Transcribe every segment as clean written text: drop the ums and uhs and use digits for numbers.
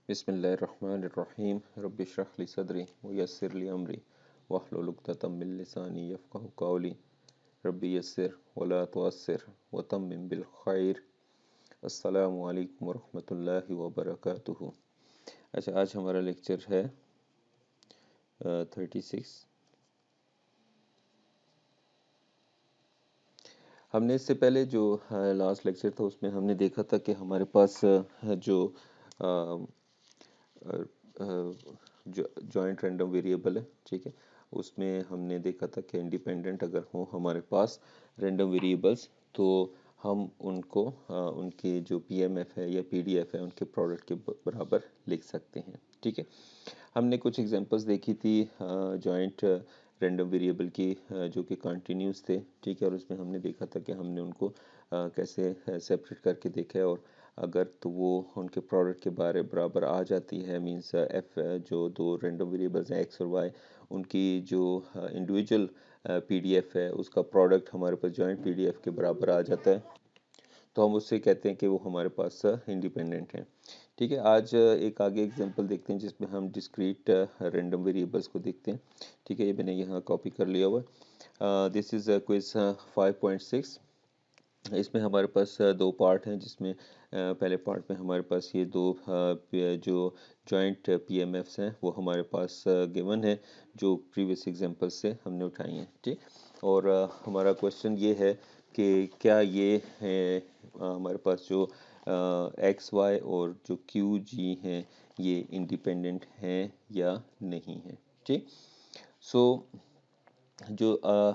बिस्मिल्लाहिर्रहमानिर्रहीम रब्बि इश्रह ली सदरी वयस्सिर ली अमरी वहलुल उक़दतम मिन लिसानी यफ़क़हू क़ौली रब्बि यस्सिर वला तुअस्सिर वतम्मिम बिल खैर। अस्सलामु अलैकुम वरहमतुल्लाहि वबरकातुहू। अच्छा, आज हमारा लेक्चर है 36। हमने इससे पहले जो लास्ट लेक्चर था उसमें हमने देखा था कि हमारे पास जो जॉइंट रैंडम वेरिएबल है, ठीक है, उसमें हमने देखा था कि इंडिपेंडेंट अगर हो हमारे पास रैंडम वेरिएबल्स तो हम उनको उनके जो पीएमएफ है या पीडीएफ है उनके प्रोडक्ट के बराबर लिख सकते हैं। ठीक है, हमने कुछ एग्जांपल्स देखी थी जॉइंट रैंडम वेरिएबल की जो कि कंटिन्यूस थे। ठीक है, और उसमें हमने देखा था कि हमने उनको कैसे सेपरेट करके देखा है और अगर तो वो उनके प्रोडक्ट के बराबर आ जाती है, मींस एफ जो दो रैंडम वेरिएबल्स हैं एक्स और वाई, उनकी जो इंडिविजुअल पीडीएफ है उसका प्रोडक्ट हमारे पास जॉइंट पीडीएफ के बराबर आ जाता है, तो हम उससे कहते हैं कि वो हमारे पास इंडिपेंडेंट हैं। ठीक है, आज एक आगे एग्जांपल देखते हैं जिसमें हम डिस्क्रीट रैंडम वेरिएबल्स को देखते हैं। ठीक है, ये मैंने यहाँ कॉपी कर लिया हुआ है। This is quiz 5.6। इसमें हमारे पास दो पार्ट हैं, जिसमें पहले पार्ट में हमारे पास ये दो जो जॉइंट पीएमएफ्स हैं वो हमारे पास गिवन है जो प्रीवियस एग्जांपल से हमने उठाई हैं। ठीक, और हमारा क्वेश्चन ये है कि क्या ये हमारे पास जो एक्स वाई और जो क्यू जी हैं ये इंडिपेंडेंट हैं या नहीं हैं। ठीक, सो जो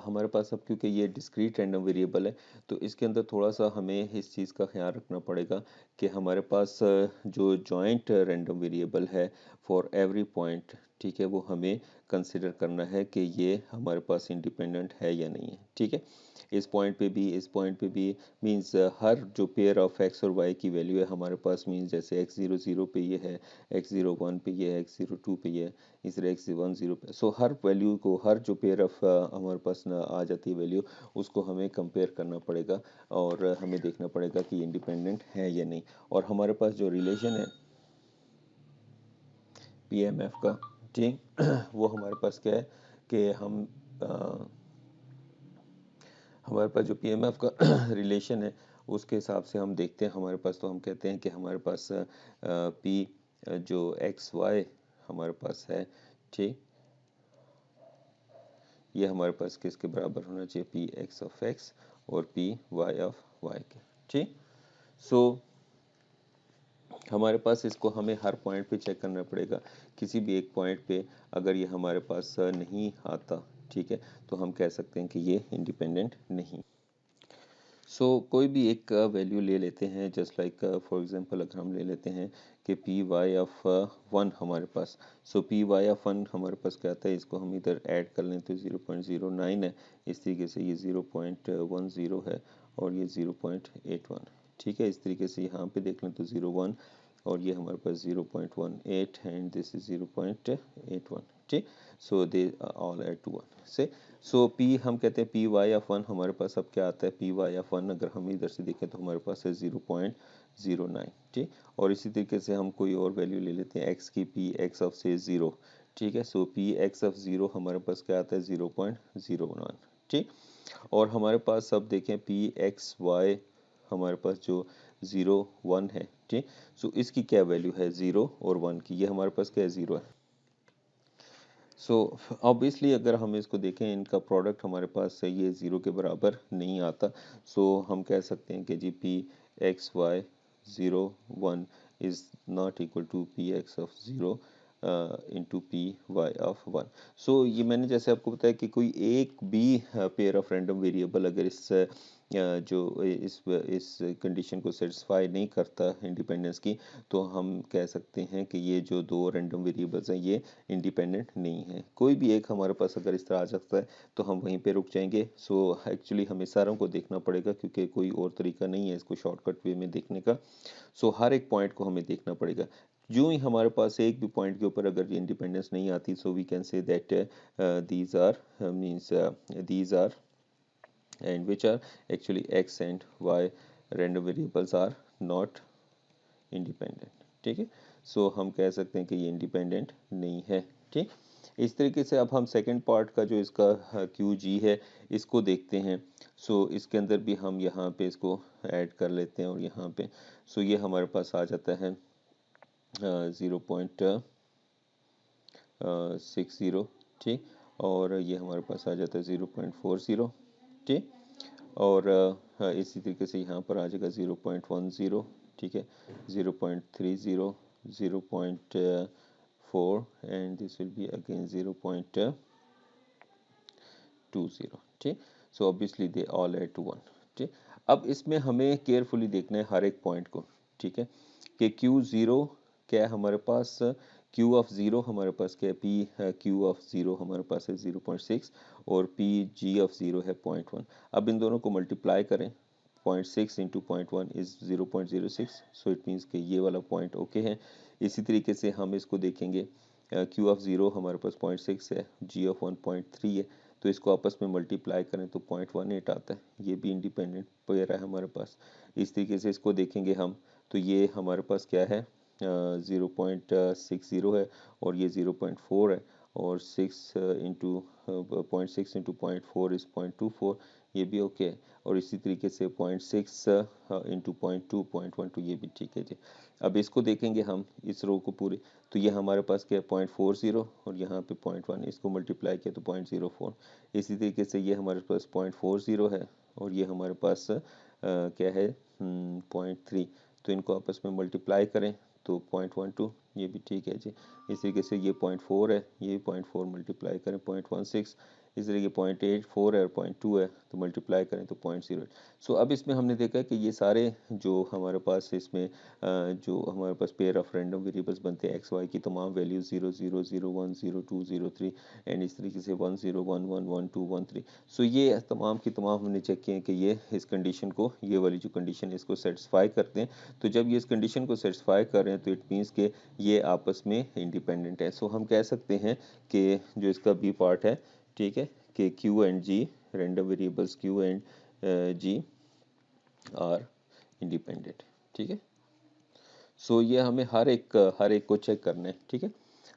हमारे पास अब क्योंकि ये डिस्क्रीट रैंडम वेरिएबल है तो इसके अंदर थोड़ा सा हमें इस चीज़ का ख्याल रखना पड़ेगा कि हमारे पास जो जॉइंट रैंडम वेरिएबल है फॉर एवरी पॉइंट, ठीक है, वो हमें कंसिडर करना है कि ये हमारे पास इंडिपेंडेंट है या नहीं है। ठीक है, इस पॉइंट पे भी, इस पॉइंट पे भी, मींस हर जो पेयर ऑफ एक्स और वाई की वैल्यू है हमारे पास, मींस जैसे एक्स ज़ीरो ज़ीरो पे ये है, एक्स ज़ीरो वन पे ये है, एक्स ज़ीरो टू पे ये है, इस तरह एक्स वन ज़ीरो पे, सो हर वैल्यू को, हर जो पेयर ऑफ हमारे पास ना आ जाती है वैल्यू, उसको हमें कंपेयर करना पड़ेगा और हमें देखना पड़ेगा कि इंडिपेंडेंट है या नहीं। और हमारे पास जो रिलेशन है पीएमएफ का, ठीक, वो हमारे पास क्या है कि हमारे पास जो पीएमएफ का रिलेशन है उसके हिसाब से हम देखते हैं हमारे पास, तो हम कहते हैं कि हमारे पास पी जो एक्स वाई हमारे पास है, ठीक, ये हमारे पास किसके बराबर होना चाहिए, पी एक्स ऑफ एक्स और पी वाई ऑफ वाई के। ठीक, सो हमारे पास इसको हमें हर पॉइंट पे चेक करना पड़ेगा। किसी भी एक पॉइंट पे अगर ये हमारे पास नहीं आता, ठीक है, तो हम कह सकते हैं कि ये इंडिपेंडेंट नहीं। सो कोई भी एक वैल्यू ले लेते हैं, जस्ट लाइक फॉर एग्जांपल अगर हम ले लेते हैं कि पी वाई ऑफ वन हमारे पास, सो पी वाई ऑफ वन हमारे पास क्या आता है, इसको हम इधर ऐड कर लें तो 0.09 है, इस तरीके से ये 0.10 है और ये 0.81। ठीक है, इस तरीके से यहाँ पे देख लें तो 0.1 और ये हमारे पास 0.18 एंड दिस इज 0.81। ठीक, so they all add to one से, सो पी हम कहते हैं पी वाई ऑफ वन हमारे पास अब क्या आता है, पी वाई ऑफ वन अगर हम इधर से देखें तो हमारे पास है 0.09। ठीक, और इसी तरीके से हम कोई और वैल्यू ले लेते हैं एक्स की, पी एक्स ऑफ से 0। ठीक है, सो पी एक्स ऑफ 0 हमारे पास क्या आता है 0.01। ठीक, और हमारे पास अब देखें पी एक्स वाई हमारे पास जो 0.1 है, ठीक, सो इसकी क्या वैल्यू है 0 और 1 की, ये हमारे पास क्या है 0 है। सो ऑब्वियसली अगर हम इसको देखें इनका प्रोडक्ट हमारे पास ये 0 के बराबर नहीं आता, सो हम कह सकते हैं कि G P X Y 0.1 is not equal to P X of 0 into P Y of 1। So ये मैंने जैसे आपको बताया कि कोई एक भी पेयर ऑफ रैंडम वेरिएबल अगर इस जो इस कंडीशन को सेटिस्फाई नहीं करता इंडिपेंडेंस की, तो हम कह सकते हैं कि ये जो दो रैंडम वेरिएबल्स हैं ये इंडिपेंडेंट नहीं है। कोई भी एक हमारे पास अगर इस तरह आ सकता है तो हम वहीं पे रुक जाएंगे। सो एक्चुअली हमें सारों को देखना पड़ेगा क्योंकि कोई और तरीका नहीं है इसको शॉर्टकट वे में देखने का। सो हर एक पॉइंट को हमें देखना पड़ेगा। जो ही हमारे पास एक भी पॉइंट के ऊपर अगर इंडिपेंडेंस नहीं आती, so we can say that these are means these are and which are actually x and y random variables are not independent. ठीक है। सो हम कह सकते हैं कि ये इंडिपेंडेंट नहीं है। ठीक, इस तरीके से अब हम सेकंड पार्ट का जो इसका क्यू जी है इसको देखते हैं। सो इसके अंदर भी हम यहाँ पे इसको ऐड कर लेते हैं और यहाँ पे सो ये हमारे पास आ जाता है 0.60, ठीक, और ये हमारे पास आ जाता है 0.40, ठीक, और इसी तरीके से यहाँ पर आ जाएगा 0.10, ठीक है, 0.30, 0.4 and this will be again 0.20, ठीक। So obviously they all add to 1, ठीक। अब इसमें हमें केयरफुली देखना है हर एक पॉइंट को, ठीक है, कि Q0 क्या है हमारे पास, Q ऑफ 0 हमारे पास क्या है, P Q ऑफ 0 हमारे पास है 0.6 और P G ऑफ 0 है 0.1। अब इन दोनों को मल्टीप्लाई करें, 0.6 into 0.1 is 0.06, so it means कि ये वाला पॉइंट ओके है। इसी तरीके से हम इसको देखेंगे, Q ऑफ 0 हमारे पास 0.6 है, G ऑफ 1.3 है, तो इसको आपस में मल्टीप्लाई करें तो 0.18 आता है, ये भी इंडिपेंडेंट पेयर है हमारे पास। इस तरीके से इसको देखेंगे हम, तो ये हमारे पास क्या है, 0.60 है और ये 0.4 है, और 6 इंटू 0.6 इंटू 0.4 इज़ 0.24, ये भी ओके है। और इसी तरीके से 0.6 इंटू 0.2 0.12 ये भी ठीक है जी। अब इसको देखेंगे हम इस रो को पूरे, तो ये हमारे पास क्या है 0.40 और यहाँ पे 0.1, इसको मल्टीप्लाई किया तो 0.04। इसी तरीके से ये हमारे पास 0.40 है और ये हमारे पास क्या है 0.3, तो इनको आपस में मल्टीप्लाई करें तो 0.12, ये भी ठीक है जी। इस तरीके से ये 0.4 है, ये 0.4 मल्टीप्लाई करें 0.16, इस तरीके 0.84 है और 0.2 है, तो मल्टीप्लाई करें तो 0.08। सो अब इसमें हमने देखा कि ये सारे जो हमारे पास इसमें जो हमारे पास पेयर ऑफ रैंडम वेरिएबल्स बनते हैं एक्स वाई की तमाम वैल्यूज 0 0 0 1 0 2 0 3 एंड इस तरीके से 1 0 1 1 1 2 1 3। सो ये तमाम की तमाम हमने चेक किए कि ये इस कंडीशन को, ये वाली जो कंडीशन है इसको सेटिस्फाई करते हैं। तो जब ये इस कंडीशन को सेटिस्फाई कर रहे हैं तो इट मीन्स के ये आपस में इंडिपेंडेंट है। सो हम कह सकते हैं कि जो इसका बी पार्ट है, ठीक है, कि Q and G random variables Q and G are independent, ठीक है। सो ये हमें हर एक को चेक करना है, ठीक है।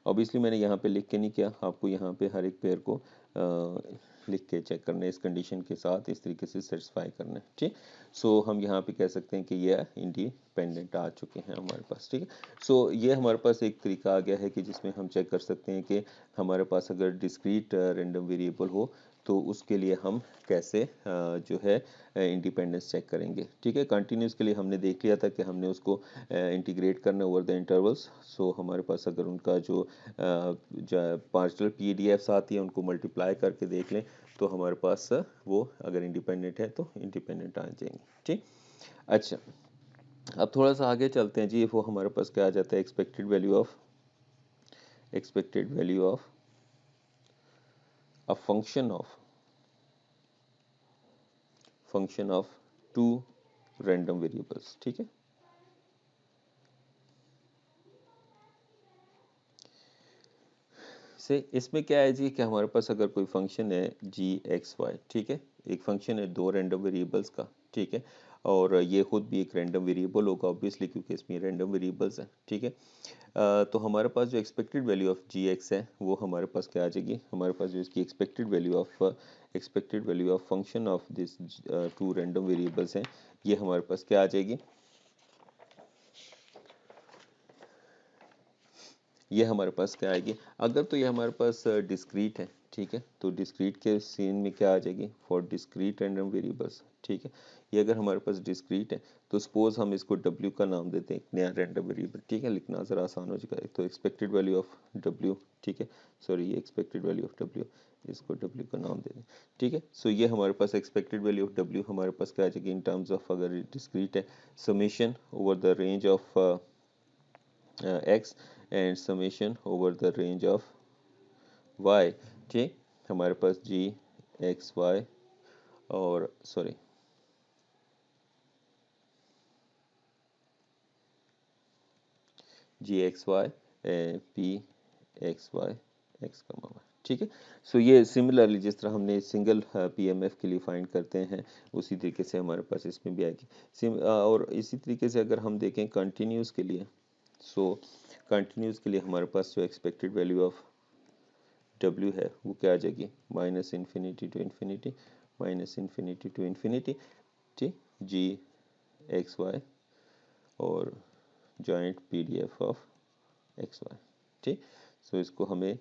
ऑब्वियसली मैंने यहाँ पे लिख के नहीं किया, आपको यहाँ पे हर एक पेयर को लिख के चेक करना है, इस कंडीशन के साथ इस तरीके से सेटिस्फाई करना है, ठीक। सो हम यहाँ पे कह सकते हैं कि ये इंडिपेंडेंट आ चुके हैं हमारे पास, ठीक है। सो ये हमारे पास एक तरीका आ गया है कि जिसमें हम चेक कर सकते हैं कि हमारे पास अगर डिस्क्रीट रैंडम वेरिएबल हो तो उसके लिए हम कैसे जो है इंडिपेंडेंस चेक करेंगे, ठीक है। कंटिन्यूस के लिए हमने देख लिया था कि हमने उसको इंटीग्रेट करना ओवर द इंटरवल्स। सो हमारे पास अगर उनका जो पार्शियल पीडीएफ्स आती है उनको मल्टीप्लाई करके देख लें तो हमारे पास वो अगर इंडिपेंडेंट है तो इंडिपेंडेंट आ जाएंगे, ठीक। अच्छा, अब थोड़ा सा आगे चलते हैं जी। वो हमारे पास क्या आ जाता है, expected value of a function of two random variables, ठीक है। से इसमें क्या है जी कि हमारे पास अगर कोई फंक्शन है जी एक्स वाई, ठीक है, एक फंक्शन है दो रैंडम वेरिएबल्स का, ठीक है, और ये खुद भी एक रैंडम वेरिएबल होगा ऑब्वियसली क्योंकि इसमें रैंडम वेरिएबल्स हैं, ठीक है। तो हमारे पास जो expected value of G X है वो हमारे पास क्या आ जाएगी, हमारे पास जो इसकी expected value of function of this two random variables हैं, ये हमारे पास क्या आ जाएगी, ये हमारे पास क्या आएगी। अगर तो ये हमारे पास डिस्क्रीट है, ठीक है, तो डिस्क्रीट के सीन में क्या आ जाएगी, फॉर डिस्क्रीट रैंडम वेरिएबल्स, ठीक है। ये अगर हमारे पास डिस्क्रीट है तो सपोज हम इसको W का नाम देते हैं, एक नया रैंडम वेरिएबल, ठीक है, लिखना ज़रा आसान हो जाएगा। तो एक्सपेक्टेड वैल्यू ऑफ W, ठीक है, सॉरी ये एक्सपेक्टेड वैल्यू ऑफ W, इसको W का नाम दे दें, ठीक है। सो ये हमारे पास एक्सपेक्टेड वैल्यू ऑफ W हमारे पास क्या आ जाएगी इन टर्म्स ऑफ, अगर डिस्क्रीट है, summation over the range of x and summation over the range of y, ठीक। हमारे पास g x y और sorry g x y p x y x का मामला, ठीक है। सो ये सिमिलरली जिस तरह हमने सिंगल पीएमएफ के लिए फाइंड करते हैं उसी तरीके से हमारे पास इसमें भी आएगी और इसी तरीके से अगर हम देखें कंटिन्यूस के लिए, सो कंटिन्यूस के लिए हमारे पास जो एक्सपेक्टेड वैल्यू ऑफ W है वो क्या आ जाएगी, minus infinity to infinity minus infinity to infinity, ठीक, जी एक्स वाई और joint PDF of x Y, ठीक। सो इसको हमें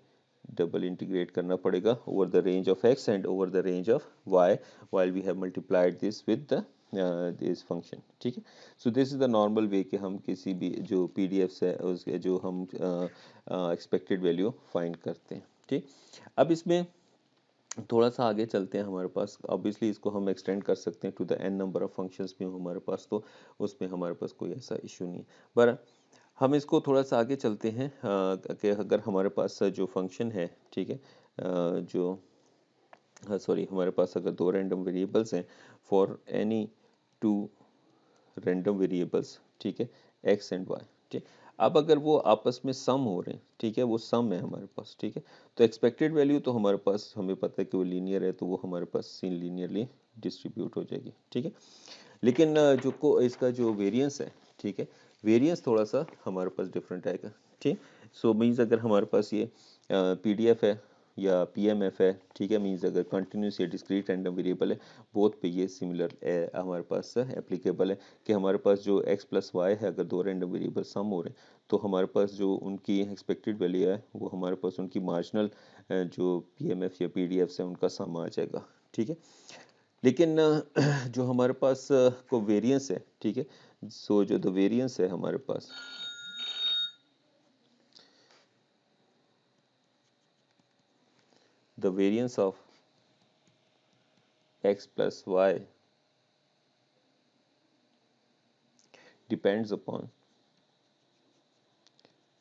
डबल इंटीग्रेट करना पड़ेगा over the range of x and over the range of y while we have multiplied this with the this function, ठीक है। So this is the normal way कि हम किसी भी जो PDFs है उसके जो हम एक्सपेक्टेड वैल्यू फाइंड करते हैं, ठीक। अब इसमें थोड़ा सा आगे चलते हैं, हमारे पास ऑब्वियसली इसको हम एक्सटेंड कर सकते हैं to the n number of functions भी हमारे पास, तो उसमें हमारे पास कोई ऐसा इशू नहीं है। पर हम इसको थोड़ा सा आगे चलते हैं कि अगर हमारे पास जो फंक्शन है, ठीक है, जो सॉरी हमारे पास अगर दो रैंडम वेरिएबल्स हैं for any two random variables, ठीक है, एक्स एंड वाई, ठीक। अब अगर वो आपस में सम हो रहे हैं, ठीक है, वो सम है हमारे पास, ठीक है, तो एक्सपेक्टेड वैल्यू तो हमारे पास हमें पता है कि वो लीनियर है, तो वो हमारे पास लीनियरली डिस्ट्रीब्यूट हो जाएगी, ठीक है। लेकिन इसका जो वेरिएंस है, ठीक है, वेरिएंस थोड़ा सा हमारे पास डिफरेंट आएगा, ठीक। सो मीन्स अगर हमारे पास ये PDF है या PMF है, ठीक है, मीन्स अगर कंटिन्यूस या डिस्क्रीट रैंडम वेरिएबल है, बोथ पे ये सिमिलर हमारे पास एप्लीकेबल है कि हमारे पास जो x प्लस वाई है, अगर दो रैंडम वेरिएबल सम हो रहे हैं तो हमारे पास जो उनकी एक्सपेक्टेड वैल्यू है वो हमारे पास उनकी मार्जिनल जो PMF या PDF है उनका सम आ जाएगा, ठीक है। लेकिन जो हमारे पास को वेरिएंस है, ठीक है, सो जो द वेरिएंस है हमारे पास, the variance of x plus y depends upon,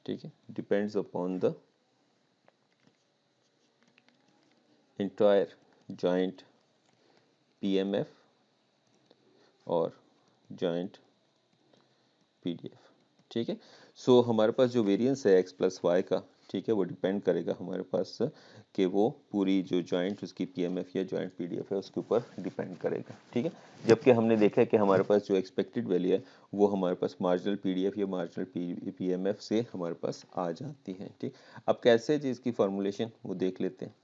ठीक है, depends upon the entire joint PMF और जॉइंट PDF, ठीक है। सो हमारे पास जो वेरिएंस है x प्लस वाई का, ठीक है, वो डिपेंड करेगा हमारे पास कि वो पूरी जो जॉइंट उसकी PMF या जॉइंट PDF है उसके ऊपर डिपेंड करेगा, ठीक है। जबकि हमने देखा है कि हमारे पास जो एक्सपेक्टेड वैल्यू है वो हमारे पास मार्जिनल PDF या मार्जिनल PMF से हमारे पास आ जाती है, ठीक। अब कैसे जी इसकी फॉर्मूलेशन वो देख लेते हैं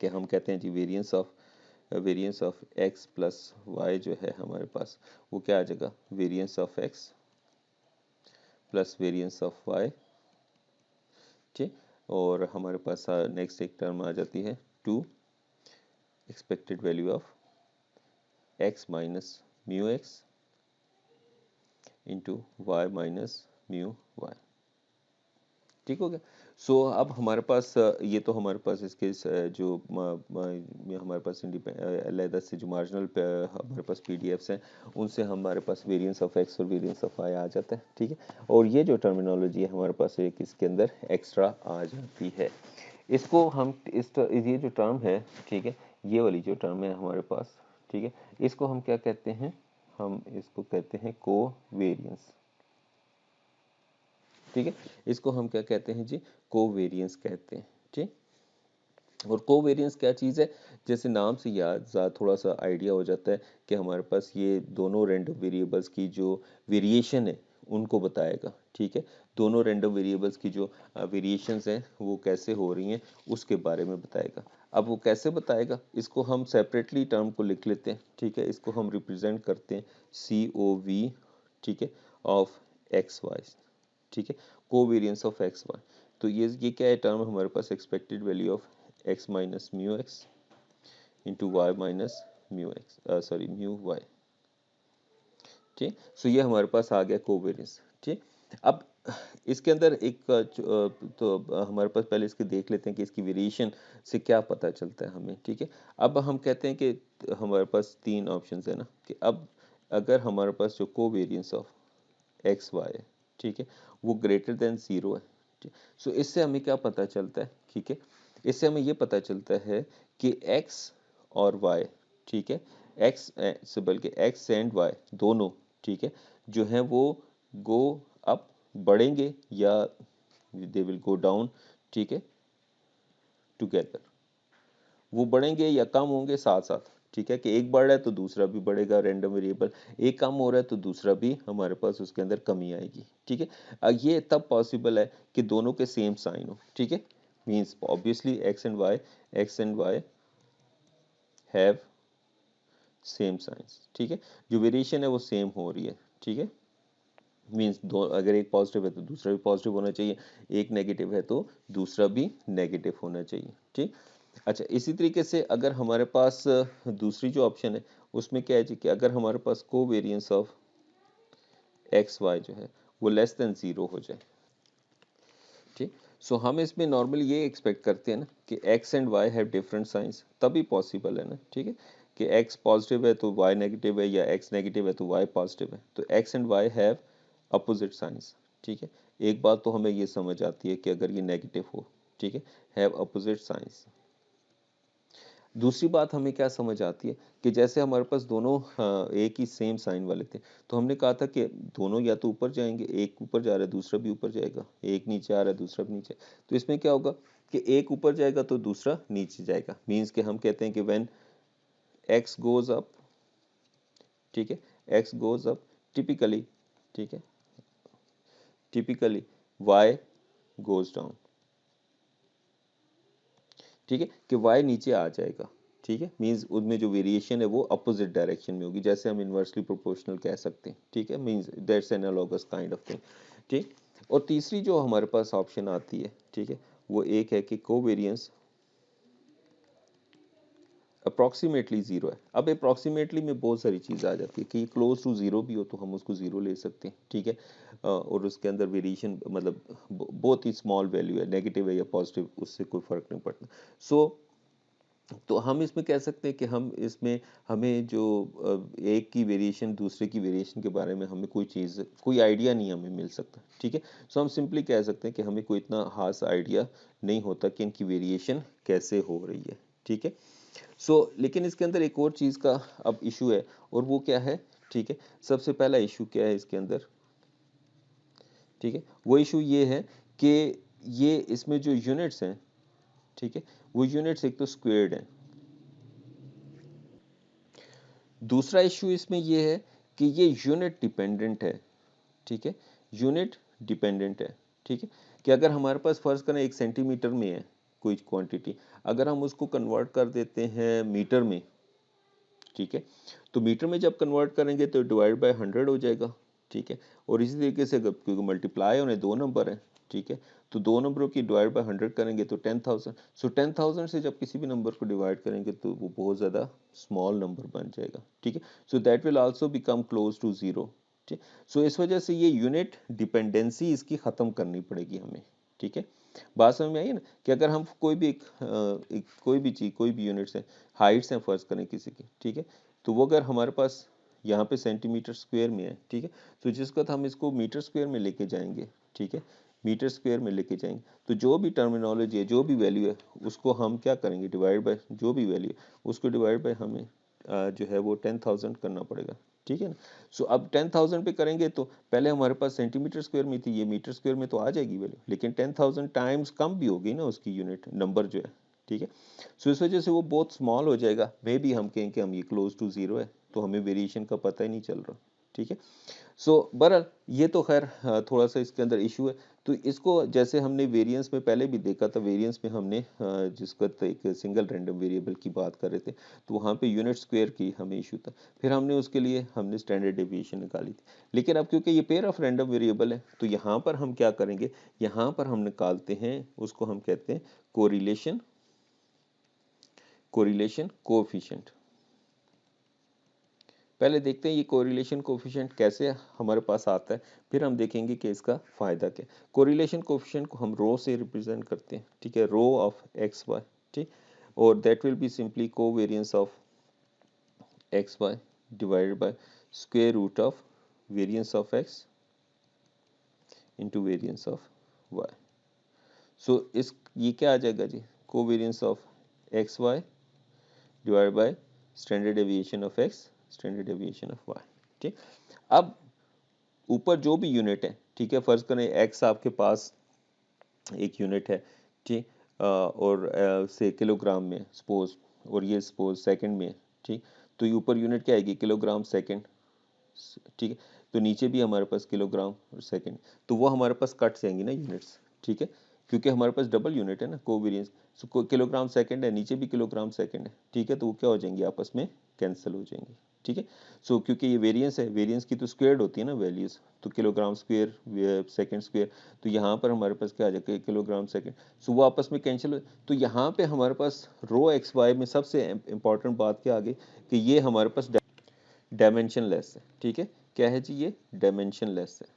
कि हम कहते हैं जी variance of x plus y जो है हमारे पास वो क्या आ जाएगा, variance of x plus variance of y, ठीक। और हमारे पास नेक्स्ट एक टर्म आ जाती है to expected value of x minus mu x into Y minus mu Y, ठीक हो गया। सो अब हमारे पास ये तो हमारे पास इसके जो हमारे पास अलग से जो मार्जिनल हमारे पास PDFs हैं उनसे हमारे पास वेरिएंस ऑफ x और वेरिएंस ऑफ y आ जाता है, ठीक है। और ये जो टर्मिनोलॉजी है हमारे पास एक इसके अंदर एक्स्ट्रा आ जाती है। इसको हम ये जो टर्म है, ठीक है, ये वाली जो टर्म है हमारे पास, ठीक है, इसको हम क्या कहते हैं, हम इसको कहते हैं कोवेरिएंस, ठीक है। इसको हम क्या कहते हैं जी, कोवेरिएंस कहते हैं, ठीक। और कोवेरिएंस क्या चीज़ है, जैसे नाम से थोड़ा सा आइडिया हो जाता है कि हमारे पास ये दोनों रैंडम वेरिएबल्स की जो वेरिएशन है उनको बताएगा, ठीक है। दोनों रैंडम वेरिएबल्स की जो वेरिएशंस हैं वो कैसे हो रही हैं उसके बारे में बताएगा। अब वो कैसे बताएगा, इसको हम सेपरेटली टर्म को लिख लेते हैं, ठीक है। इसको हम रिप्रेजेंट करते हैं COV, ठीक है, ऑफ एक्स वाई, ठीक है, कोवेरिएंस ऑफ एक्स वाई। तो ये क्या है टर्म हमारे पास, expected value of x minus mu x into Y minus mu x mu Y, ठीक। सो ये हमारे पास आ गया कोवेरिएंस, ठीक। अब इसके अंदर एक तो हमारे पास पहले इसके देख लेते हैं कि इसकी वेरिएशन से क्या पता चलता है हमें, ठीक है। अब हम कहते हैं कि हमारे पास तीन ऑप्शंस है ना, कि अब अगर हमारे पास जो कोवेरिएंस ऑफ एक्स वाई है, ठीक है, वो ग्रेटर देन 0 है, ठीक। सो इससे हमें क्या पता चलता है, ठीक है, इससे हमें ये पता चलता है कि x और y, ठीक है, x से बल्कि x एंड y दोनों, ठीक है, जो हैं वो गो अप बढ़ेंगे या दे विल गो डाउन, ठीक है, टुगेदर, वो बढ़ेंगे या कम होंगे साथ साथ, ठीक है, कि एक बढ़ रहा है तो दूसरा भी बढ़ेगा, रैंडम वेरिएबल एक कम हो रहा है तो दूसरा भी हमारे पास उसके अंदर कमी आएगी। ठीक है, ये तब पॉसिबल है कि दोनों के सेम साइन हो। ठीक है, means obviously x and why have same science. ठीक है, जो वेरिएशन है वो सेम हो रही है। ठीक है, मीन्स दो, अगर एक पॉजिटिव है तो दूसरा भी पॉजिटिव होना चाहिए, एक नेगेटिव है तो दूसरा भी नेगेटिव होना चाहिए। ठीक, अच्छा, इसी तरीके से अगर हमारे पास दूसरी जो ऑप्शन है उसमें क्या है जी, कि अगर हमारे पास को वेरिएंस ऑफ एक्स वाई जो है वो लेस देन 0 हो जाए। ठीक, सो हम इसमें नॉर्मली ये एक्सपेक्ट करते हैं ना कि X and why have different science, तभी पॉसिबल है ना। ठीक है, कि एक्स पॉजिटिव है तो वाई नेगेटिव है, या एक्स नेगेटिव है तो वाई पॉजिटिव है, तो x and why have opposite signs. ठीक है, एक बात तो हमें ये समझ आती है कि अगर ये नेगेटिव हो, ठीक है, हैव अपोजिट साइंस। दूसरी बात हमें क्या समझ आती है कि जैसे हमारे पास दोनों एक ही सेम साइन वाले थे, तो हमने कहा था कि दोनों या तो ऊपर जाएंगे, एक ऊपर जा रहा है दूसरा भी ऊपर जाएगा, एक नीचे आ रहा है दूसरा भी नीचे। तो इसमें क्या होगा कि एक ऊपर जाएगा तो दूसरा नीचे जाएगा, मीन्स कि हम कहते हैं कि व्हेन एक्स गोज अप, ठीक है, एक्स गोज अप टिपिकली, ठीक है, टिपिकली वाई गोज डाउन। ठीक है, कि y नीचे आ जाएगा। ठीक है, मींस उनमें जो वेरिएशन है वो अपोजिट डायरेक्शन में होगी, जैसे हम इन्वर्सली प्रोपोर्शनल कह सकते हैं। ठीक है, means that's analogous kind of thing. ठीक, और तीसरी जो हमारे पास ऑप्शन आती है, ठीक है, वो एक है कि कोवेरिएंस अप्रॉक्सीमेटली जीरो है। अब अप्रॉक्सीमेटली में बहुत सारी चीज़ आ जाती है कि क्लोज टू जीरो भी हो तो हम उसको जीरो ले सकते हैं। ठीक है, और उसके अंदर वेरिएशन मतलब बहुत ही स्मॉल वैल्यू है, नेगेटिव है या पॉजिटिव, उससे कोई फर्क नहीं पड़ता। सो तो हम इसमें कह सकते हैं कि हम इसमें हमें जो एक की वेरिएशन दूसरे की वेरिएशन के बारे में हमें कोई चीज़, कोई आइडिया नहीं हमें मिल सकता। ठीक है, सो हम सिंपली कह सकते हैं कि हमें कोई इतना खास आइडिया नहीं होता कि इनकी वेरिएशन कैसे हो रही है। ठीक है, सो लेकिन इसके अंदर एक और चीज़ का अब इशू है, और वो क्या है? ठीक है, सबसे पहला इशू क्या है इसके अंदर? ठीक है, वो इशू ये है कि ये इसमें जो यूनिट्स हैं, ठीक है, वो यूनिट्स एक तो स्क्वेयर्ड हैं। दूसरा इश्यू इसमें ये है कि ये यूनिट डिपेंडेंट है। ठीक है, यूनिट डिपेंडेंट है। ठीक है, कि अगर हमारे पास फर्ज करें 1 सेंटीमीटर में है कोई क्वांटिटी, अगर हम उसको कन्वर्ट कर देते हैं मीटर में, ठीक है, तो मीटर में जब कन्वर्ट करेंगे तो डिवाइड बाय 100 हो जाएगा। ठीक है, और इसी तरीके से अगर क्योंकि मल्टीप्लाई होने दो नंबर हैं, ठीक है, तो दो नंबरों की डिवाइड बाय 100 करेंगे तो 10,000। सो 10,000 से जब किसी भी नंबर को डिवाइड करेंगे तो वो बहुत ज़्यादा स्मॉल नंबर बन जाएगा। ठीक है, so that will also become close to zero. ठीक, सो इस वजह से ये यूनिट डिपेंडेंसी इसकी ख़त्म करनी पड़ेगी हमें। ठीक है, बात समझ में आई है ना, कि अगर हम कोई भी एक कोई भी चीज़, कोई भी यूनिट्स है, हाइट्स हैं फर्ज करें किसी की, ठीक है, तो वो अगर हमारे पास यहाँ पे सेंटीमीटर स्क्वायर में है, ठीक है, तो जिस वक्त हम इसको मीटर स्क्वायर में लेके जाएंगे, ठीक है, मीटर स्क्वायर में लेके जाएंगे, तो जो भी टर्मिनोलॉजी है, जो भी वैल्यू है, उसको हम क्या करेंगे? डिवाइड बाय जो भी वैल्यू है उसको डिवाइड बाय हमें जो है वो 10,000 करना पड़ेगा। ठीक है ना, सो अब 10,000 पे करेंगे तो पहले हमारे पास सेंटीमीटर स्क्वायर में थी, ये मीटर स्क्वायर में तो आ जाएगी वैल्यू, लेकिन 10,000 टाइम्स कम भी होगी ना उसकी यूनिट नंबर जो है। ठीक है, सो इस वजह से वो बहुत स्मॉल हो जाएगा, मे बी हम कहें कि हम ये क्लोज टू जीरो है, तो हमें वेरिएशन का पता ही नहीं चल रहा। ठीक है, सो बहरहाल ये तो खैर थोड़ा सा इसके अंदर इशू है। तो इसको जैसे हमने वेरिएंस में पहले भी देखा था, वेरिएंस में हमने जिस वक्त एक सिंगल रैंडम वेरिएबल की बात कर रहे थे, तो वहाँ पे यूनिट स्क्वायर की हमें इशू था, फिर हमने उसके लिए हमने स्टैंडर्ड डेविएशन निकाली थी। लेकिन अब क्योंकि ये पेयर ऑफ रैंडम वेरिएबल है, तो यहाँ पर हम क्या करेंगे? यहाँ पर हम निकालते हैं, उसको हम कहते हैं कोरिलेशन, कोरिलेशन कोएफिशिएंट। पहले देखते हैं ये कोरिलेशन कोफिशिएंट कैसे हमारे पास आता है, फिर हम देखेंगे कि इसका फ़ायदा क्या है। कोरिलेशन कोफिशिएंट को हम रो से रिप्रेजेंट करते हैं, ठीक है, रो ऑफ एक्स वाई। ठीक, और that will be simply covariance of x y divided by square root of variance of x into variance of y. So इस ये क्या आ जाएगा जी? Covariance of x y divide by standard deviation of x, standard deviation of y. ठीक, अब ऊपर जो भी यूनिट है, ठीक है, फर्ज करें एक्स आपके पास एक यूनिट है, ठीक, और से किलोग्राम में सपोज, और ये सपोज सेकंड में है, ठीक। तो ये ऊपर यूनिट क्या आएगी, किलोग्राम सेकेंड, ठीक है। तो नीचे भी हमारे पास किलोग्राम सेकेंड, तो वो हमारे पास कट जाएंगी ना यूनिट्स, ठीक है, क्योंकि हमारे पास डबल यूनिट है ना, कोवेरियंस। सो किलोग्राम सेकेंड है, नीचे भी किलोग्राम सेकेंड है, ठीक है, तो वो क्या हो जाएंगी, आपस में कैंसिल हो जाएंगे, ठीक है। सो क्योंकि ये वेरिएंस है, वेरिएंस की तो स्क्वायर्ड होती है ना वैल्यूज, तो किलोग्राम स्क्वायर सेकेंड स्क्वायर, तो यहाँ पर हमारे पास क्या आ जाएगा, किलोग्राम सेकेंड। सो वो आपस में कैंसिल हो। तो यहाँ पे हमारे पास रो एक्स वाई में सबसे इंपॉर्टेंट बात क्या आ गई कि ये हमारे पास डायमेंशन लेस है, ठीक है। क्या है जी, ये डायमेंशन लेस है।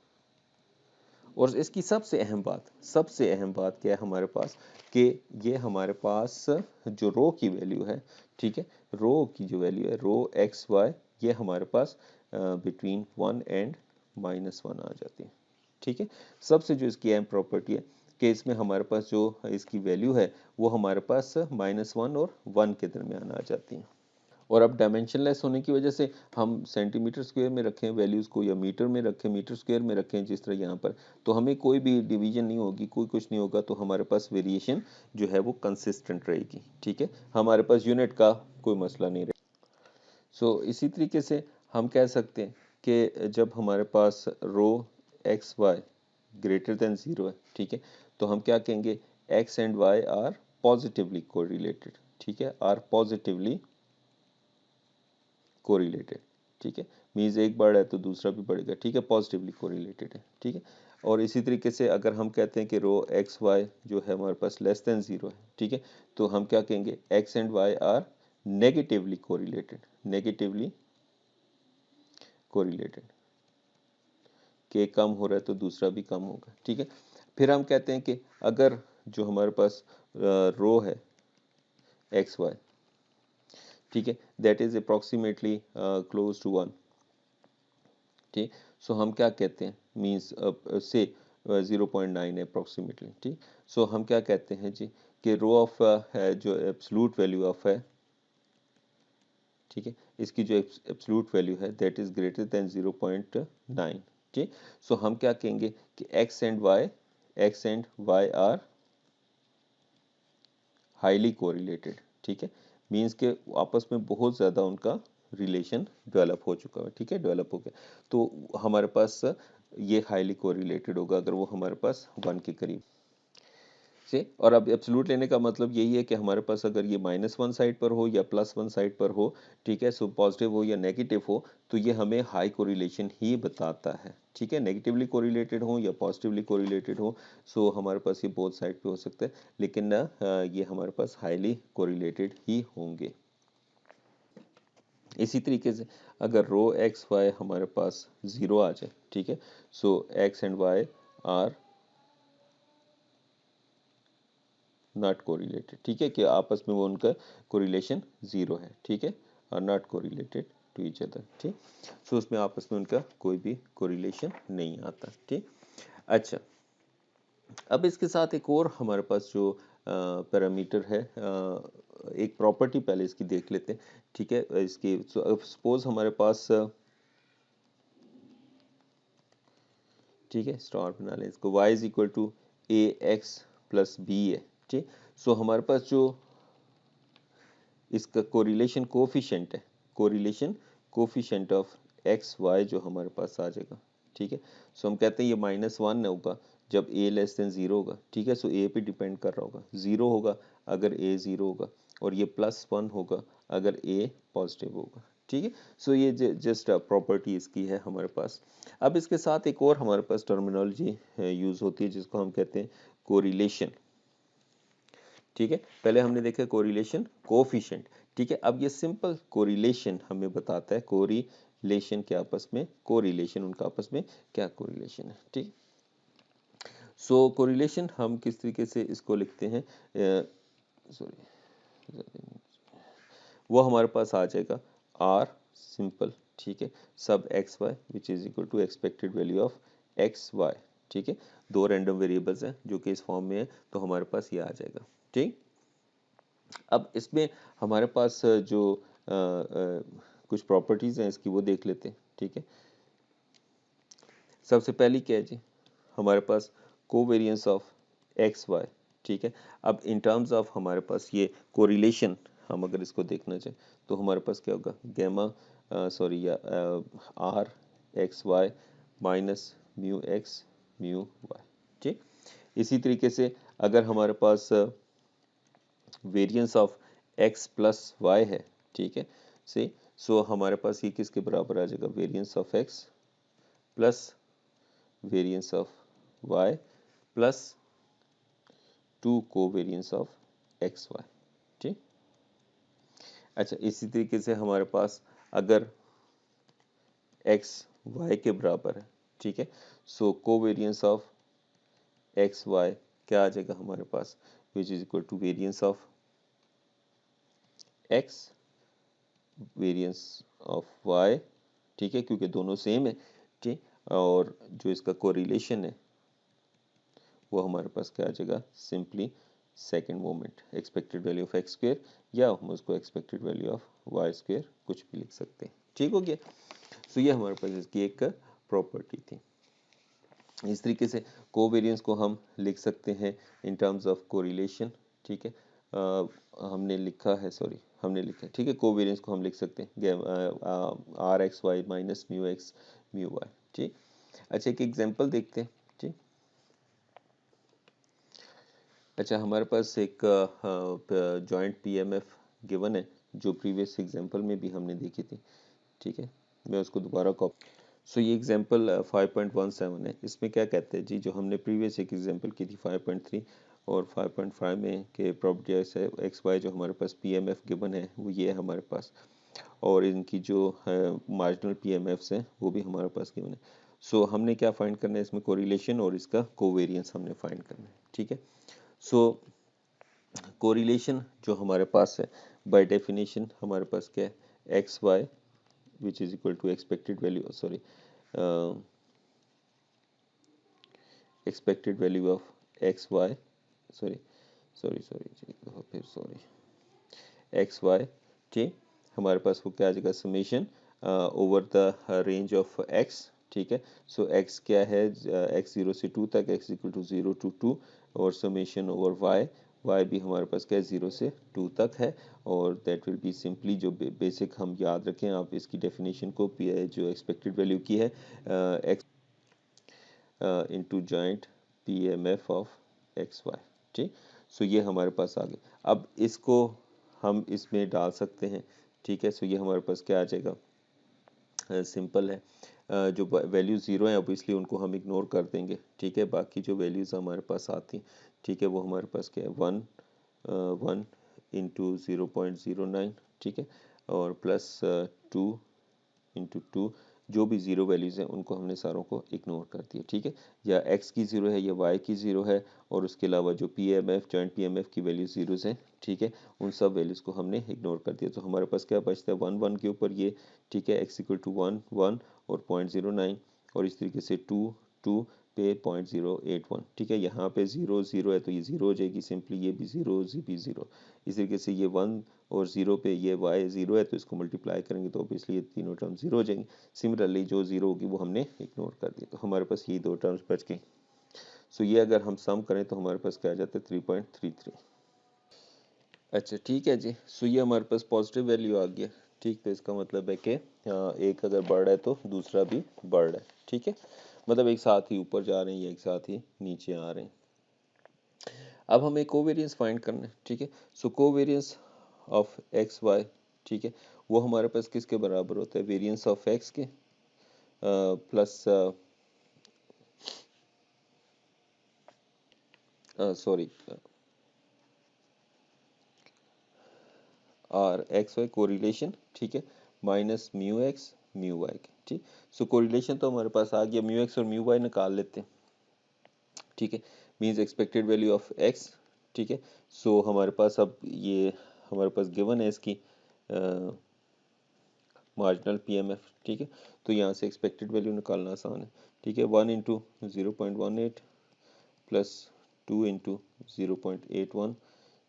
और इसकी सबसे अहम बात क्या है हमारे पास, कि ये हमारे पास जो रो की वैल्यू है, ठीक है, रो की जो वैल्यू है, रो एक्स वाई, ये हमारे पास बिटवीन 1 एंड -1 आ जाती है, ठीक है। सबसे जो इसकी अहम प्रॉपर्टी है कि इसमें हमारे पास जो इसकी वैल्यू है वो हमारे पास -1 और 1 के दरमियान आ जाती है। और अब डायमेंशनलेस होने की वजह से हम सेंटीमीटर स्क्वायर में रखें वैल्यूज़ को या मीटर में रखें, मीटर स्क्वायर में रखें, जिस तरह यहाँ पर, तो हमें कोई भी डिवीजन नहीं होगी, कोई कुछ नहीं होगा, तो हमारे पास वेरिएशन जो है वो कंसिस्टेंट रहेगी, ठीक है, हमारे पास यूनिट का कोई मसला नहीं रहेगा। सो इसी तरीके से हम कह सकते हैं कि जब हमारे पास rho X Y greater than 0 है, ठीक है, तो हम क्या कहेंगे, X and Y are positively correlated, ठीक है, आर पॉजिटिवली कोरिलेटेड, ठीक है, मीन्स एक बढ़ है तो दूसरा भी बढ़ेगा, ठीक है, पॉजिटिवली कोरिलेटेड है, ठीक है। और इसी तरीके से अगर हम कहते हैं कि रो एक्स वाई जो है हमारे पास लेस देन 0 है, ठीक है, तो हम क्या कहेंगे, X and Y are negatively correlated, negatively correlated, के कम हो रहा है तो दूसरा भी कम होगा, ठीक है। फिर हम कहते हैं कि अगर जो हमारे पास रो है एक्स वाई, ठीक है, that is approximately close to 1, ठीक। सो हम क्या कहते हैं, मीन्स से 0.9 है अप्रॉक्सीमेटली, ठीक। सो हम क्या कहते हैं जी कि रो ऑफ है जो एब्सोल्यूट वैल्यू ऑफ है, ठीक है, इसकी जो एब्सोल्यूट वैल्यू है दैट इज ग्रेटर देन 0.9, ठीक। सो हम क्या कहेंगे कि X and Y are highly correlated, ठीक है, मीन्स के आपस में बहुत ज़्यादा उनका रिलेशन डेवलप हो चुका है, ठीक है, डेवलप हो गया, तो हमारे पास ये हाईली कोरिलेटेड होगा अगर वो हमारे पास 1 के करीब से। और अब एब्सोल्यूट लेने का मतलब यही है कि हमारे पास अगर ये -1 साइड पर हो या +1 साइड पर हो, ठीक है, सो पॉजिटिव हो या नेगेटिव हो, तो ये हमें हाई कोरिलेशन ही बताता है, ठीक है, नेगेटिवली कोरिलेटेड हो या पॉजिटिवली कोरिलेटेड हो, सो हमारे पास ये बोथ साइड पे हो सकता है, लेकिन ये हमारे पास हाईली कोरिलेटेड ही होंगे। इसी तरीके से अगर रो एक्स वाई हमारे पास 0 आ जाए, ठीक है, so x and Y are not correlated, ठीक है, कि आपस में वो उनका कोरिलेशन 0 है, ठीक है, are not correlated to each other, ठीक। सो उसमें आपस में उनका कोई भी कोरिलेशन नहीं आता, ठीक। अच्छा, अब इसके साथ एक और हमारे पास जो पैरामीटर है, एक प्रॉपर्टी पहले इसकी देख लेते हैं, ठीक है, इसकी सपोज हमारे पास, ठीक है, स्टार बना लें इसको, y is equal to a x plus b है, ठीक। सो हमारे पास जो इसका कोरिलेशन कोफिशिएंट है, correlation coefficient of x y जो हमारे पास आ जाएगा, ठीक है। सो हम कहते हैं ये -1 होगा जब a लेस देन 0 होगा, ठीक है, सो a पे डिपेंड कर रहा होगा, 0 होगा अगर a 0 होगा, और ये +1 होगा अगर a पॉजिटिव होगा, ठीक है। सो ये जस्ट प्रॉपर्टी इसकी है हमारे पास। अब इसके साथ एक और हमारे पास टर्मिनोलॉजी यूज होती है जिसको हम कहते हैं कोरिलेशन, ठीक है, पहले हमने देखा कोरिलेशन कोफिशिएंट, ठीक है, अब ये सिंपल कोरिलेशन हमें बताता है कोरिलेशन के आपस में, कोरिलेशन उनका आपस में क्या कोरिलेशन है, ठीक। सो कोरिलेशन हम किस तरीके से इसको लिखते हैं, सॉरी, वो हमारे पास आ जाएगा आर सिंपल, ठीक है, सब x y which is equal to expected value of x Y, ठीक है, दो रैंडम वेरिएबल्स हैं जो कि इस फॉर्म में है, तो हमारे पास ये आ जाएगा, ठीक। अब इसमें हमारे पास जो कुछ प्रॉपर्टीज़ हैं इसकी वो देख लेते हैं, ठीक है। सबसे पहली क्या है जी, हमारे पास कोवेरिएंस ऑफ एक्स वाई, ठीक है। अब इन टर्म्स ऑफ हमारे पास ये कोरिलेशन हम अगर इसको देखना चाहें तो हमारे पास क्या होगा, गैमा सॉरी या r x y minus mu x mu Y. ठीक, इसी तरीके से अगर हमारे पास variance of x plus y है, ठीक है, से सो हमारे पास ये किसके बराबर आ जाएगा, variance of x plus variance of y plus 2 covariance of x Y. ठीक, अच्छा इसी तरीके से हमारे पास अगर एक्स वाई के बराबर है, ठीक है, so covariance of x y क्या आ जाएगा हमारे पास, which is equal to variance of x variance of y, ठीक है, क्योंकि दोनों सेम है। ठीक, और जो इसका कोरिलेशन है वो हमारे पास क्या आ जाएगा, simply second moment expected value of x square, या हम उसको expected value of y square कुछ भी लिख सकते हैं। ठीक हो गया, तो ये हमारे पास इसकी एक प्रॉपर्टी थी। इस तरीके से कोवेरिएंस को हम लिख सकते हैं इन टर्म्स ऑफ कोरिलेशन। ठीक है, हमने लिखा है, सॉरी हमने लिखा है, ठीक है, कोवेरिएंस को हम लिख सकते हैं r x y minus mu x mu Y. ठीक, अच्छा एक एग्जांपल देखते हैं। ठीक, अच्छा हमारे पास एक जॉइंट पीएमएफ गिवन है जो प्रीवियस एग्जांपल में भी हमने देखी थी। ठीक है, मैं उसको दोबारा कॉपी। सो ये एग्जांपल 5.17 है। इसमें क्या कहते हैं जी, जो हमने प्रीवियस एक एग्जांपल की थी 5.3 और 5.5 में के प्रॉपर्टीज है एक्स वाई, जो हमारे पास पीएमएफ गिवन है वो ये है हमारे पास, और इनकी जो मार्जिनल पीएमएफ्स हैं वो भी हमारे पास गिवन है। सो हमने क्या फाइंड करना है, इसमें कोरिलेशन और इसका कोवेरिएंस हमने फाइंड करना है। ठीक है, सो कोरिलेशन जो हमारे पास है बाय डेफिनेशन हमारे पास क्या है, x y which is equal to expected value, sorry expected value of x y, sorry sorry sorry फिर सॉरी एक्स वाई। ठीक, हमारे पास वो क्या आ जाएगा, summation over the range of x. ठीक है, सो एक्स क्या है, एक्स 0 से 2 तक, एक्स इक्वल टू 0 to 2, और समेशन ओवर वाई, वाई भी हमारे पास क्या है 0 से 2 तक है, और दैट विल बी सिंपली जो बेसिक हम याद रखें आप इसकी डेफिनेशन को, जो एक्सपेक्टेड वैल्यू की है x into joint PMF of x Y. ठीक, सो ये हमारे पास आ गया। अब इसको हम इसमें डाल सकते हैं। ठीक है, सो ये हमारे पास क्या आ जाएगा, सिंपल है, जो वैल्यू ज़ीरो है अब इसलिए उनको हम इग्नोर कर देंगे। ठीक है, बाकी जो वैल्यूज़ हमारे पास आती, ठीक है, वो हमारे पास क्या है 1 इंटू 0.09, ठीक है, और प्लस 2 इंटू 2, जो भी ज़ीरो वैल्यूज़ हैं उनको हमने सारों को इग्नोर कर दिया। ठीक है, या एक्स की ज़ीरो है या वाई की ज़ीरो है, और उसके अलावा जो पीएमएफ जॉइंट पीएमएफ की वैल्यू ज़ीरोज़ हैं, ठीक है, उन सब वैल्यूज़ को हमने इग्नोर कर दिया। तो हमारे पास क्या बचता है 1 1 के ऊपर ये, ठीक है, एक्स इक्वल टू 1 1 और 0.09, और इस तरीके से 2 2 पे 0.081। ठीक है, यहाँ पे 0 0 है तो ये 0 हो जाएगी सिंपली, ये भी 0 ये भी 0। इस तरीके से ये 1 और 0 पे ये y 0 है तो इसको मल्टीप्लाई करेंगे तो ऑब्वियसली ये तीनों टर्म 0 हो जाएंगे। सिमिलरली जो 0 होगी वो हमने इग्नोर कर दिया, तो हमारे पास ये दो टर्म्स बच गई। सो ये अगर हम सम करें तो हमारे पास क्या आ जाता है 3.33। अच्छा ठीक है जी, सो ये हमारे पास पॉजिटिव वैल्यू आ गया। ठीक, तो इसका मतलब है कि एक अगर बढ़ रहा है तो दूसरा भी बढ़ रहा है। ठीक है, मतलब एक साथ ही ऊपर जा रहे हैं या एक साथ ही नीचे आ रहे हैं। अब हमें कोवेरिएंस फाइंड करना है। ठीक है, so covariance of x Y, ठीक है, वो हमारे पास किसके बराबर होता है, वेरिएंस ऑफ एक्स के plus sorry r x y correlation, ठीक है, minus mu x mu y के। ठीक, सो कोरिलेशन तो हमारे पास आ गया, म्यू एक्स और म्यू वाई निकाल लेते हैं। ठीक है, means expected value of x. ठीक है, सो हमारे पास अब ये हमारे पास गिवन है इसकी मार्जिनल पीएमएफ। ठीक है, तो यहाँ से एक्सपेक्टेड वैल्यू निकालना आसान है। ठीक है, 1 इंटू 0.18 प्लस 2 इंटू 0.81।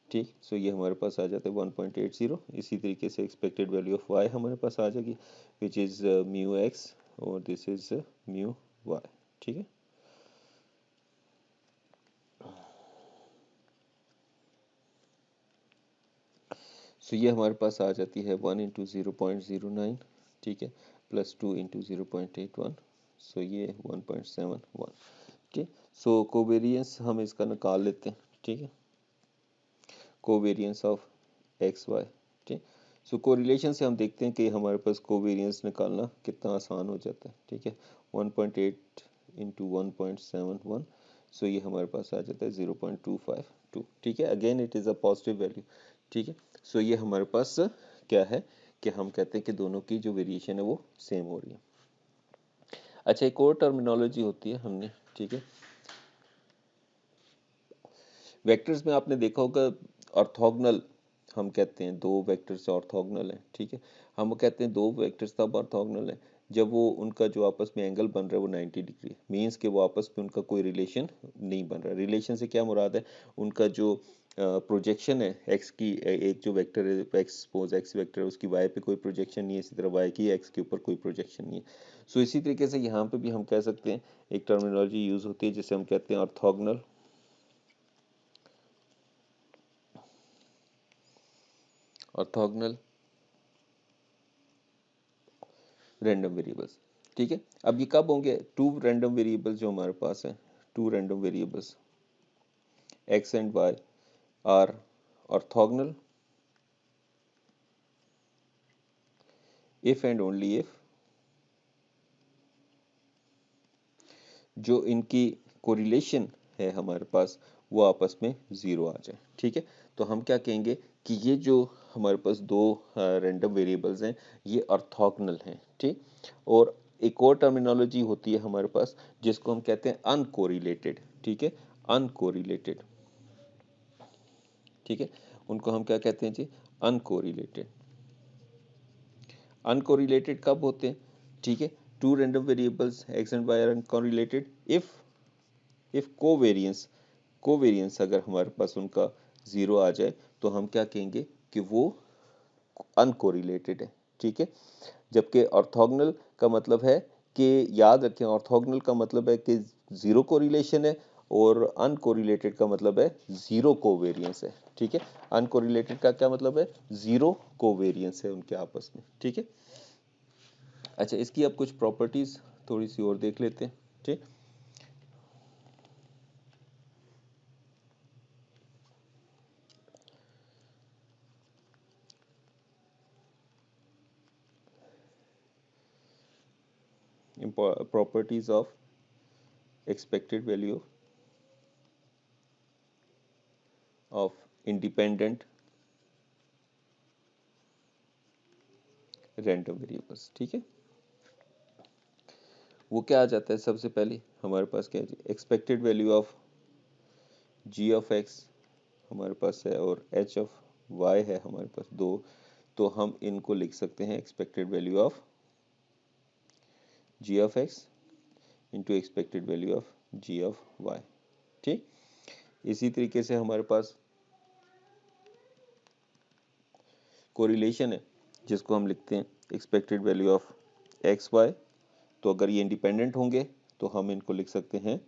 ठीक, सो ये हमारे पास आ जाता है 1.80। इसी तरीके से एक्सपेक्टेड वैल्यू ऑफ वाई हमारे पास आ जाएगी विच इज़ म्यू एक्स और दिस इज़ म्यू वाई। ठीक है, सो ये हमारे पास आ जाती है 1 इंटू 0.09, ठीक है, प्लस 2 इंटू 0.81, सो ये 1.71, ठीक। सो कोवेरियंस हम इसका निकाल लेते हैं, ठीक है, कोवेरियंस ऑफ एक्स वाई, ठीक। सो कोरिलेशन से हम देखते हैं कि हमारे पास कोवेरियंस निकालना कितना आसान हो जाता है, ठीक है, 1.8 इंटू 1.71, सो ये हमारे पास आ जाता है 0.252, ठीक है, again it is a positive value, ठीक है। सो ये हमारे पास क्या है कि हम कहते हैं कि दोनों की जो वेरिएशन है वो सेम हो रही है। अच्छा, एक और टर्मिनोलॉजी होती है हमने, ठीक है, वेक्टर्स में आपने देखा होगा ऑर्थोगोनल हम कहते हैं, दो वेक्टर्स ऑर्थोगोनल हैं, ठीक है, हम कहते हैं दो वेक्टर्स तब ऑर्थोगोनल हैं जब वो उनका जो आपस में एंगल बन रहा है वो 90 डिग्री, मीन्स कि वो आपस में उनका कोई रिलेशन नहीं बन रहा। रिलेशन से क्या मुराद है, उनका जो प्रोजेक्शन है एक्स की, एक जो वेक्टर है एक्स, सपोज एक्स वेक्टर है, उसकी वाई पे कोई प्रोजेक्शन नहीं है, इसी तरह वाई की एक्स के ऊपर कोई प्रोजेक्शन नहीं है। सो इसी तरीके से यहाँ पे भी हम कह सकते हैं, एक टर्मिनोलॉजी यूज होती है जिसे हम कहते हैं ऑर्थोगोनल ऑर्थोगोनल रैंडम वेरिएबल्स, ठीक है। अब ये कब होंगे, टू रैंडम वेरिएबल्स जो हमारे पास है, two random variables x and Y are orthogonal if and only if जो इनकी कोरिलेशन है हमारे पास वो आपस में जीरो आ जाए, ठीक है। तो हम क्या कहेंगे कि ये जो हमारे पास दो रैंडम वेरिएबल्स हैं ये ऑर्थोगोनल हैं, ठीक। और एक और टर्मिनोलॉजी होती है हमारे पास जिसको हम कहते हैं अनकोरिलेटेड, ठीक है, अनकोरिलेटेड, ठीक है, उनको हम क्या कहते हैं जी, अनकोरिलेटेड। अनकोरिलेटेड कब होते हैं, ठीक है, two random variables x and Y are uncorrelated if covariance अगर हमारे पास उनका जीरो आ जाए तो हम क्या कहेंगे कि वो अनकोरिलेटेड है, ठीक है। जबकि ऑर्थोगोनल का मतलब है कि, याद रखें, ऑर्थोगोनल का मतलब है कि जीरो कोरिलेशन है और अनकोरिलेटेड का मतलब है जीरो कोवेरियंस है, ठीक है। अनकोरिलेटेड का क्या मतलब है, जीरो कोवेरियंस है उनके आपस में, ठीक है। अच्छा, इसकी अब कुछ प्रॉपर्टीज थोड़ी सी और देख लेते हैं, ठीक। Properties of expected value of independent random variables, ठीक है। वो क्या आ जाता है, सबसे पहले हमारे पास क्या है, expected value of g of x हमारे पास है और एच ऑफ वाई है हमारे पास दो, तो हम इनको लिख सकते हैं expected value of g of x into expected value of g of y, ठीक। इसी तरीके से हमारे पास कोरिलेशन है जिसको हम लिखते हैं expected value of x y, तो अगर ये इंडिपेंडेंट होंगे तो हम इनको लिख सकते हैं,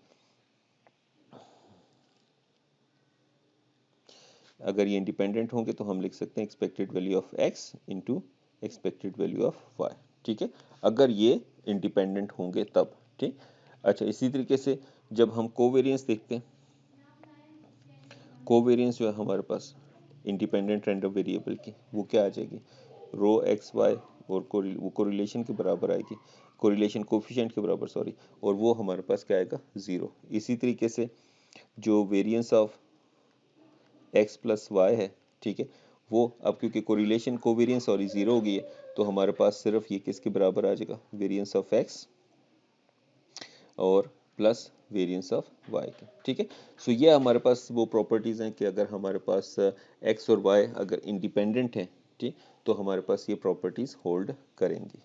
अगर ये इंडिपेंडेंट होंगे तो हम लिख सकते हैं expected value of x into expected value of y, ठीक है, अगर ये इंडिपेंडेंट होंगे तब, ठीक। अच्छा, इसी तरीके से जब हम कोवेरियंस देखते हैं, कोवेरियंस जो है हमारे पास इंडिपेंडेंट रैंडम वेरिएबल की वो क्या आ जाएगी, रो एक्स वाई, और वो कोरिलेशन के बराबर आएगी, कोरिलेशन कोफिशिएंट के बराबर, सॉरी, और वो हमारे पास क्या आएगा, जीरो। इसी तरीके से जो variance of x plus y है, ठीक है, वो अब क्योंकि कोरिलेशन कोवेरियंस सॉरी जीरो हो गई है तो हमारे पास सिर्फ ये किसके बराबर आ जाएगा, वेरिएंस ऑफ एक्स और प्लस वेरिएंस ऑफ वाई के, ठीक है। सो ये हमारे पास वो प्रॉपर्टीज हैं कि अगर हमारे पास एक्स और वाई अगर इंडिपेंडेंट हैं, ठीक, तो हमारे पास ये प्रॉपर्टीज होल्ड करेंगी।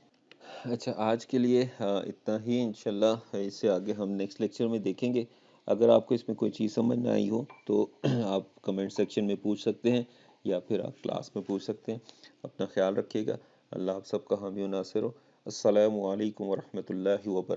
अच्छा, आज के लिए इतना ही, इंशाल्लाह इससे आगे हम नेक्स्ट लेक्चर में देखेंगे। अगर आपको इसमें कोई चीज़ समझ ना आई हो तो आप कमेंट सेक्शन में पूछ सकते हैं या फिर आप क्लास में पूछ सकते हैं। अपना ख्याल रखिएगा। अल्लाह आप सबका हामी और नासिर हो। अस्सलामु अलैकुम वरहमतुल्लाहि वबरकातुहू।